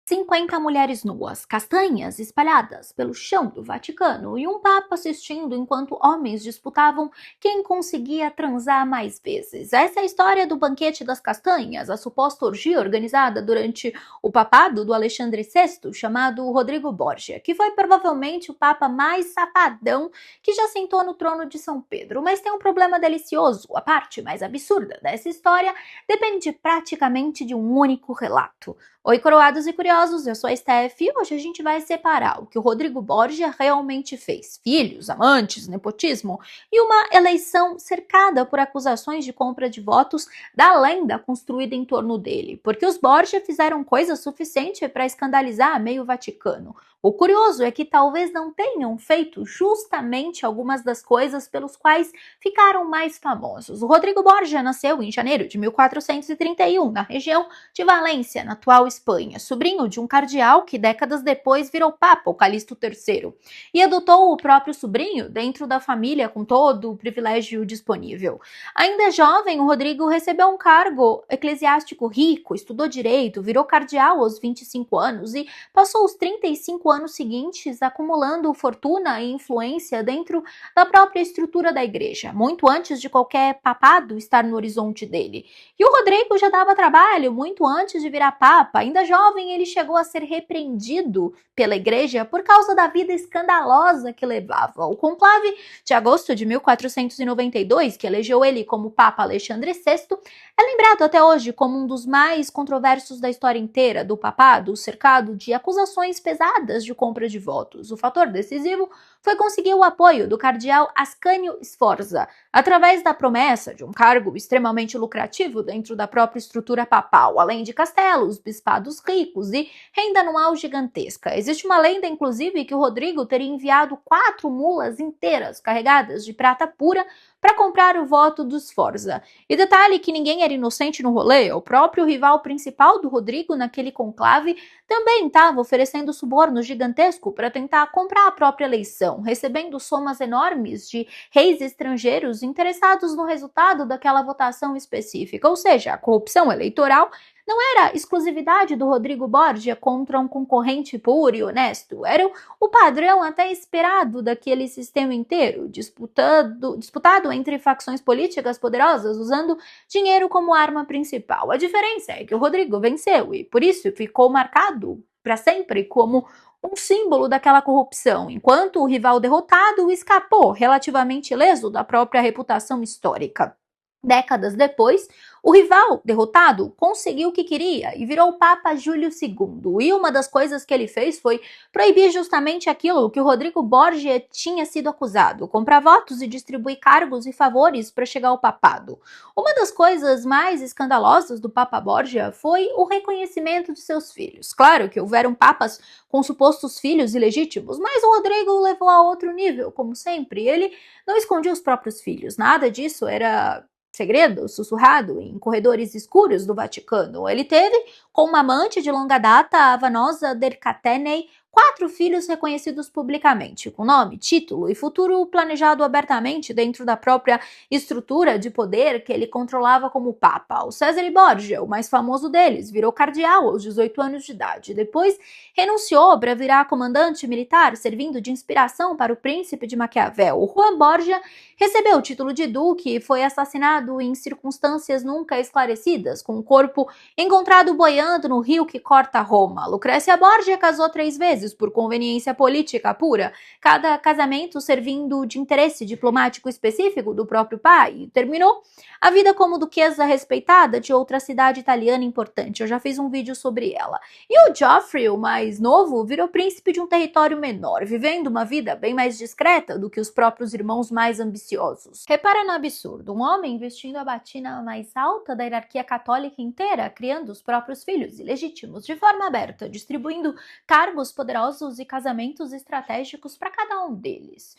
50 mulheres nuas, castanhas espalhadas pelo chão do Vaticano e um papa assistindo enquanto homens disputavam quem conseguia transar mais vezes. Essa é a história do Banquete das Castanhas, a suposta orgia organizada durante o papado do Alexandre VI, chamado Rodrigo Borgia, que foi provavelmente o papa mais safadão que já sentou no trono de São Pedro. Mas tem um problema delicioso: a parte mais absurda dessa história depende praticamente de um único relato. Oi, coroados e curiosos, eu sou a Steph e hoje a gente vai separar o que o Rodrigo Borgia realmente fez: filhos, amantes, nepotismo e uma eleição cercada por acusações de compra de votos da lenda construída em torno dele, porque os Borgia fizeram coisa suficiente para escandalizar meio Vaticano. O curioso é que talvez não tenham feito justamente algumas das coisas pelos quais ficaram mais famosos. O Rodrigo Borgia nasceu em janeiro de 1431, na região de Valência, na atual Espanha, sobrinho de um cardeal que décadas depois virou papa, o Calixto III, e adotou o próprio sobrinho dentro da família com todo o privilégio disponível. Ainda jovem, o Rodrigo recebeu um cargo eclesiástico rico, estudou direito, virou cardeal aos 25 anos e passou os 35 anos seguintes acumulando fortuna e influência dentro da própria estrutura da igreja, muito antes de qualquer papado estar no horizonte dele. E o Rodrigo já dava trabalho muito antes de virar papa. Ainda jovem, ele chegou a ser repreendido pela igreja por causa da vida escandalosa que levava. O conclave de agosto de 1492, que elegeu ele como Papa Alexandre VI, é lembrado até hoje como um dos mais controversos da história inteira do papado, cercado de acusações pesadas de compra de votos. O fator decisivo foi conseguir o apoio do cardeal Ascânio Sforza, através da promessa de um cargo extremamente lucrativo dentro da própria estrutura papal, além de castelos, bispados ricos e renda anual gigantesca. Existe uma lenda, inclusive, que o Rodrigo teria enviado 4 mulas inteiras carregadas de prata pura para comprar o voto dos Sforza. E detalhe que ninguém era inocente no rolê: o próprio rival principal do Rodrigo naquele conclave também estava oferecendo suborno gigantesco para tentar comprar a própria eleição, recebendo somas enormes de reis estrangeiros interessados no resultado daquela votação específica. Ou seja, a corrupção eleitoral não era exclusividade do Rodrigo Borgia contra um concorrente puro e honesto, era o padrão até esperado daquele sistema inteiro, disputado entre facções políticas poderosas, usando dinheiro como arma principal. A diferença é que o Rodrigo venceu e, por isso, ficou marcado para sempre como um símbolo daquela corrupção, enquanto o rival derrotado escapou relativamente ileso da própria reputação histórica. Décadas depois, o rival derrotado conseguiu o que queria e virou o Papa Júlio II. E uma das coisas que ele fez foi proibir justamente aquilo que o Rodrigo Borgia tinha sido acusado: comprar votos e distribuir cargos e favores para chegar ao papado. Uma das coisas mais escandalosas do Papa Borgia foi o reconhecimento de seus filhos. Claro que houveram papas com supostos filhos ilegítimos, mas o Rodrigo levou a outro nível, como sempre. Ele não escondia os próprios filhos, nada disso era segredo, sussurrado em corredores escuros do Vaticano. Ele teve, com uma amante de longa data, a Vanosa Dercatenei, 4 filhos reconhecidos publicamente, com nome, título e futuro planejado abertamente dentro da própria estrutura de poder que ele controlava como Papa. O Cesare Borgia, o mais famoso deles, virou cardeal aos 18 anos de idade. Depois renunciou para virar comandante militar, servindo de inspiração para o príncipe de Maquiavel. O Juan Borgia recebeu o título de duque e foi assassinado em circunstâncias nunca esclarecidas, com o corpo encontrado boiando no rio que corta Roma. Lucrécia Borgia casou 3 vezes, por conveniência política pura, cada casamento servindo de interesse diplomático específico do próprio pai, e terminou a vida como duquesa respeitada de outra cidade italiana importante. Eu já fiz um vídeo sobre ela. E o Geoffrey, o mais novo, virou príncipe de um território menor, vivendo uma vida bem mais discreta do que os próprios irmãos mais ambiciosos. Repara no absurdo: um homem vestindo a batina mais alta da hierarquia católica inteira, criando os próprios filhos ilegítimos de forma aberta, distribuindo cargos poderosos e casamentos estratégicos para cada um deles.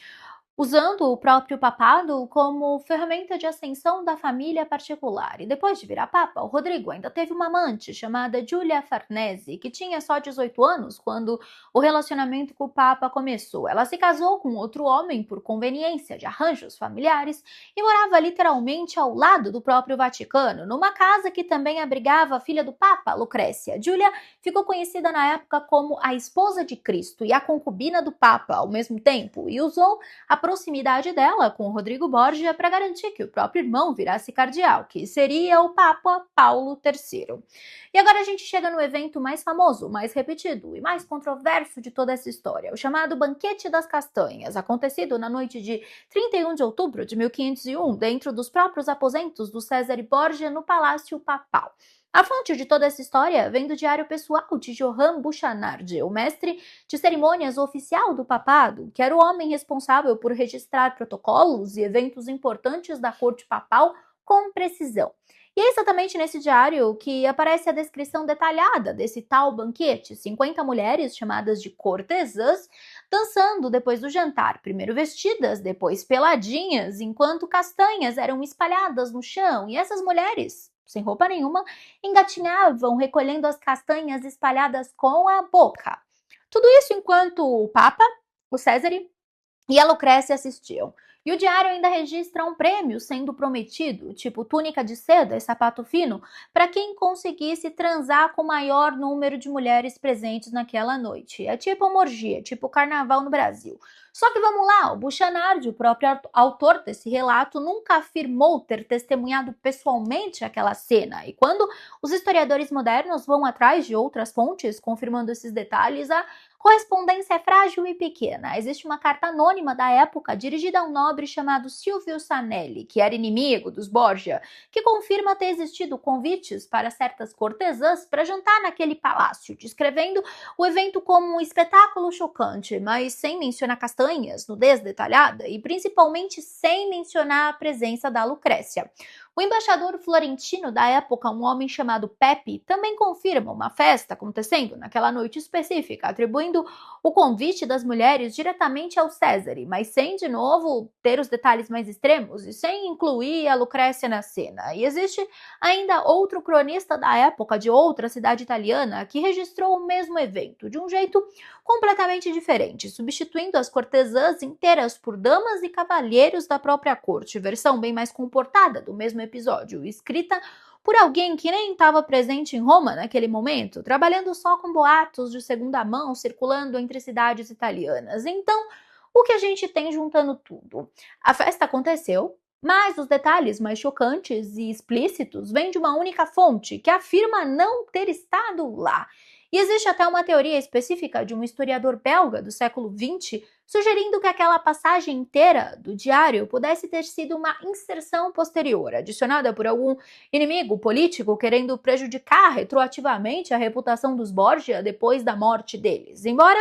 usando o próprio papado como ferramenta de ascensão da família particular. E depois de virar papa, o Rodrigo ainda teve uma amante chamada Giulia Farnese, que tinha só 18 anos quando o relacionamento com o papa começou. Ela se casou com outro homem por conveniência de arranjos familiares e morava literalmente ao lado do próprio Vaticano, numa casa que também abrigava a filha do papa, Lucrécia. Giulia ficou conhecida na época como a esposa de Cristo e a concubina do papa ao mesmo tempo, e usou a proximidade dela com o Rodrigo Borgia para garantir que o próprio irmão virasse cardeal, que seria o Papa Paulo III. E agora a gente chega no evento mais famoso, mais repetido e mais controverso de toda essa história, o chamado Banquete das Castanhas, acontecido na noite de 31 de outubro de 1501, dentro dos próprios aposentos do Cesare Borgia no Palácio Papal. A fonte de toda essa história vem do diário pessoal de Johann Buchanard, o mestre de cerimônias oficial do papado, que era o homem responsável por registrar protocolos e eventos importantes da corte papal com precisão. E é exatamente nesse diário que aparece a descrição detalhada desse tal banquete: 50 mulheres chamadas de cortesãs dançando depois do jantar, primeiro vestidas, depois peladinhas, enquanto castanhas eram espalhadas no chão, e essas mulheres, sem roupa nenhuma, engatinhavam recolhendo as castanhas espalhadas com a boca. Tudo isso enquanto o Papa, o Césare e a Lucrécia assistiam. E o diário ainda registra um prêmio sendo prometido, tipo túnica de seda e sapato fino, para quem conseguisse transar com o maior número de mulheres presentes naquela noite. É tipo uma orgia, tipo carnaval no Brasil. Só que vamos lá, o Buchanard, o próprio autor desse relato, nunca afirmou ter testemunhado pessoalmente aquela cena. E quando os historiadores modernos vão atrás de outras fontes confirmando esses detalhes, a correspondência é frágil e pequena. Existe uma carta anônima da época dirigida a um nobre chamado Silvio Sanelli, que era inimigo dos Borgia, que confirma ter existido convites para certas cortesãs para jantar naquele palácio, descrevendo o evento como um espetáculo chocante, mas sem mencionar castanhas, nudez detalhada e principalmente sem mencionar a presença da Lucrécia. O embaixador florentino da época, um homem chamado Pepe, também confirma uma festa acontecendo naquela noite específica, atribuindo o convite das mulheres diretamente ao Césare, mas sem, de novo, ter os detalhes mais extremos e sem incluir a Lucrécia na cena. E existe ainda outro cronista da época de outra cidade italiana que registrou o mesmo evento, de um jeito completamente diferente, substituindo as cortesãs inteiras por damas e cavalheiros da própria corte, versão bem mais comportada do mesmo episódio, escrita por alguém que nem estava presente em Roma naquele momento, trabalhando só com boatos de segunda mão circulando entre cidades italianas. Então, o que a gente tem juntando tudo? A festa aconteceu, mas os detalhes mais chocantes e explícitos vêm de uma única fonte, que afirma não ter estado lá. E existe até uma teoria específica de um historiador belga do século XX sugerindo que aquela passagem inteira do diário pudesse ter sido uma inserção posterior, adicionada por algum inimigo político querendo prejudicar retroativamente a reputação dos Borgia depois da morte deles. Embora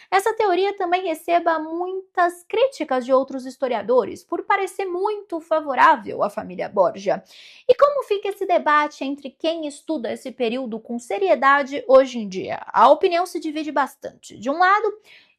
essa teoria também receba muitas críticas de outros historiadores, por parecer muito favorável à família Borgia. E como fica esse debate entre quem estuda esse período com seriedade hoje em dia? A opinião se divide bastante. De um lado,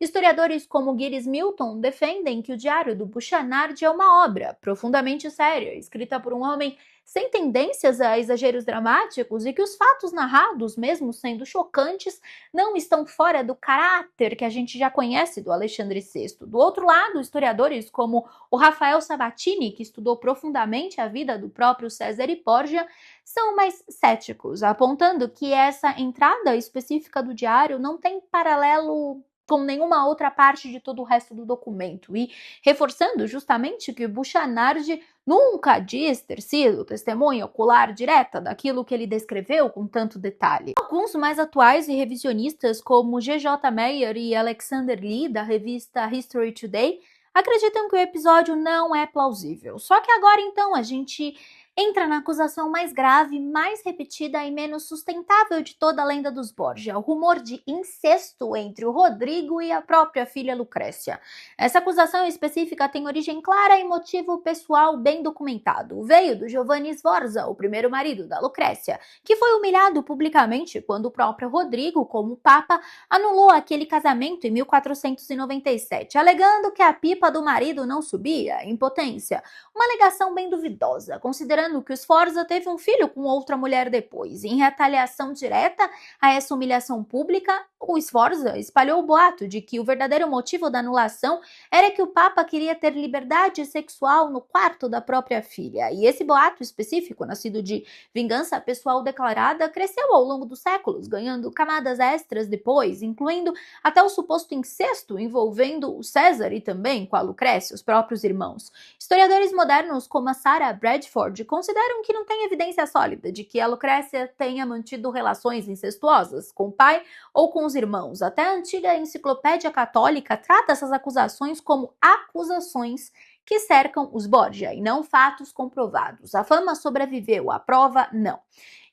historiadores como Gilles Milton defendem que o Diário do Buchanard é uma obra profundamente séria, escrita por um homem sem tendências a exageros dramáticos e que os fatos narrados, mesmo sendo chocantes, não estão fora do caráter que a gente já conhece do Alexandre VI. Do outro lado, historiadores como o Rafael Sabatini, que estudou profundamente a vida do próprio Cesare Borgia, são mais céticos, apontando que essa entrada específica do diário não tem paralelo com nenhuma outra parte de todo o resto do documento, e reforçando justamente que Buchanard nunca diz ter sido testemunha ocular direta daquilo que ele descreveu com tanto detalhe. Alguns mais atuais e revisionistas, como G.J. Meyer e Alexander Lee, da revista History Today, acreditam que o episódio não é plausível. Só que agora então a gente entra na acusação mais grave, mais repetida e menos sustentável de toda a lenda dos Borgia, o rumor de incesto entre o Rodrigo e a própria filha Lucrécia. Essa acusação específica tem origem clara e motivo pessoal bem documentado. Veio do Giovanni Sforza, o primeiro marido da Lucrécia, que foi humilhado publicamente quando o próprio Rodrigo, como papa, anulou aquele casamento em 1497, alegando que a pipa do marido não subia, impotência. Uma alegação bem duvidosa, considerando que o Sforza teve um filho com outra mulher depois. Em retaliação direta a essa humilhação pública, o Sforza espalhou o boato de que o verdadeiro motivo da anulação era que o Papa queria ter liberdade sexual no quarto da própria filha. E esse boato específico, nascido de vingança pessoal declarada, cresceu ao longo dos séculos, ganhando camadas extras depois, incluindo até o suposto incesto envolvendo o César e também com a Lucrécia, os próprios irmãos. Historiadores modernos como a Sarah Bradford consideram que não tem evidência sólida de que a Lucrécia tenha mantido relações incestuosas com o pai ou com os irmãos. Até a antiga enciclopédia católica trata essas acusações como acusações que cercam os Borgia e não fatos comprovados. A fama sobreviveu, a prova não.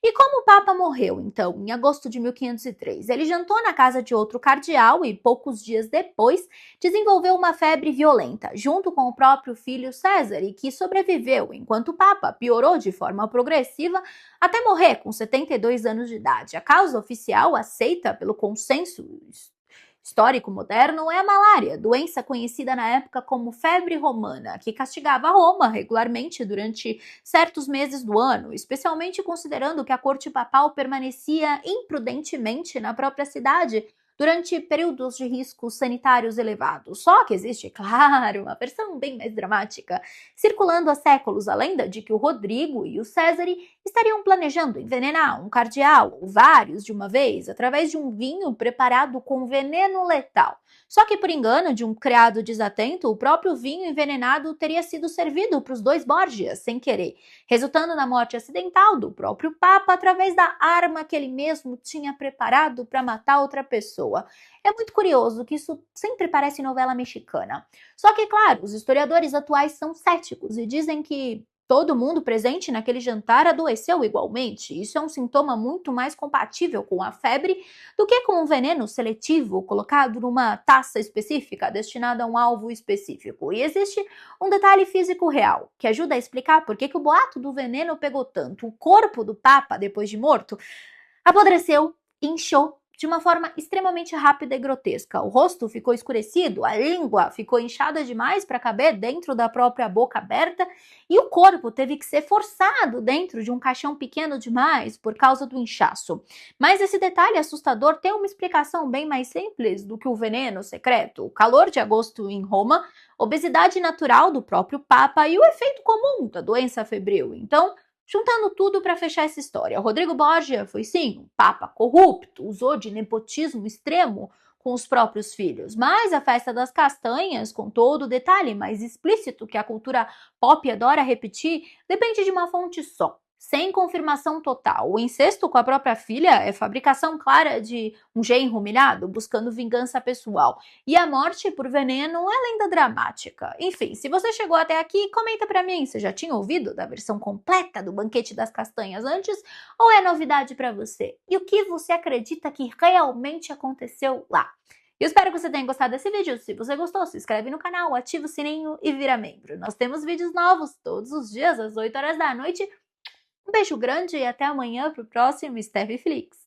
E como o Papa morreu, então, em agosto de 1503? Ele jantou na casa de outro cardeal e, poucos dias depois, desenvolveu uma febre violenta, junto com o próprio filho César, e que sobreviveu, enquanto o Papa piorou de forma progressiva até morrer com 72 anos de idade. A causa oficial, aceita pelo consenso histórico moderno, é a malária, doença conhecida na época como febre romana, que castigava Roma regularmente durante certos meses do ano, especialmente considerando que a corte papal permanecia imprudentemente na própria cidade durante períodos de riscos sanitários elevados. Só que existe, claro, uma versão bem mais dramática, circulando há séculos a lenda de que o Rodrigo e o Césare estariam planejando envenenar um cardeal ou vários de uma vez através de um vinho preparado com veneno letal. Só que, por engano de um criado desatento, o próprio vinho envenenado teria sido servido para os dois Borgias sem querer, resultando na morte acidental do próprio Papa através da arma que ele mesmo tinha preparado para matar outra pessoa. É muito curioso que isso sempre parece novela mexicana. Só que, claro, os historiadores atuais são céticos e dizem que todo mundo presente naquele jantar adoeceu igualmente. Isso é um sintoma muito mais compatível com a febre do que com um veneno seletivo colocado numa taça específica destinada a um alvo específico. E existe um detalhe físico real que ajuda a explicar por que o boato do veneno pegou tanto. O corpo do Papa, depois de morto, apodreceu, inchou de uma forma extremamente rápida e grotesca. O rosto ficou escurecido, a língua ficou inchada demais para caber dentro da própria boca aberta e o corpo teve que ser forçado dentro de um caixão pequeno demais por causa do inchaço. Mas esse detalhe assustador tem uma explicação bem mais simples do que o veneno secreto. O calor de agosto em Roma, obesidade natural do próprio Papa e o efeito comum da doença febril. Então, juntando tudo para fechar essa história, Rodrigo Borgia foi sim um papa corrupto, usou de nepotismo extremo com os próprios filhos, mas a festa das castanhas, com todo o detalhe mais explícito que a cultura pop adora repetir, depende de uma fonte só, sem confirmação total. O incesto com a própria filha é fabricação clara de um genro humilhado buscando vingança pessoal. E a morte por veneno é lenda dramática. Enfim, se você chegou até aqui, comenta pra mim. Você já tinha ouvido da versão completa do Banquete das Castanhas antes? Ou é novidade pra você? E o que você acredita que realmente aconteceu lá? Eu espero que você tenha gostado desse vídeo. Se você gostou, se inscreve no canal, ativa o sininho e vira membro. Nós temos vídeos novos todos os dias às 8 horas da noite. Um beijo grande e até amanhã pro próximo Steffi Flix.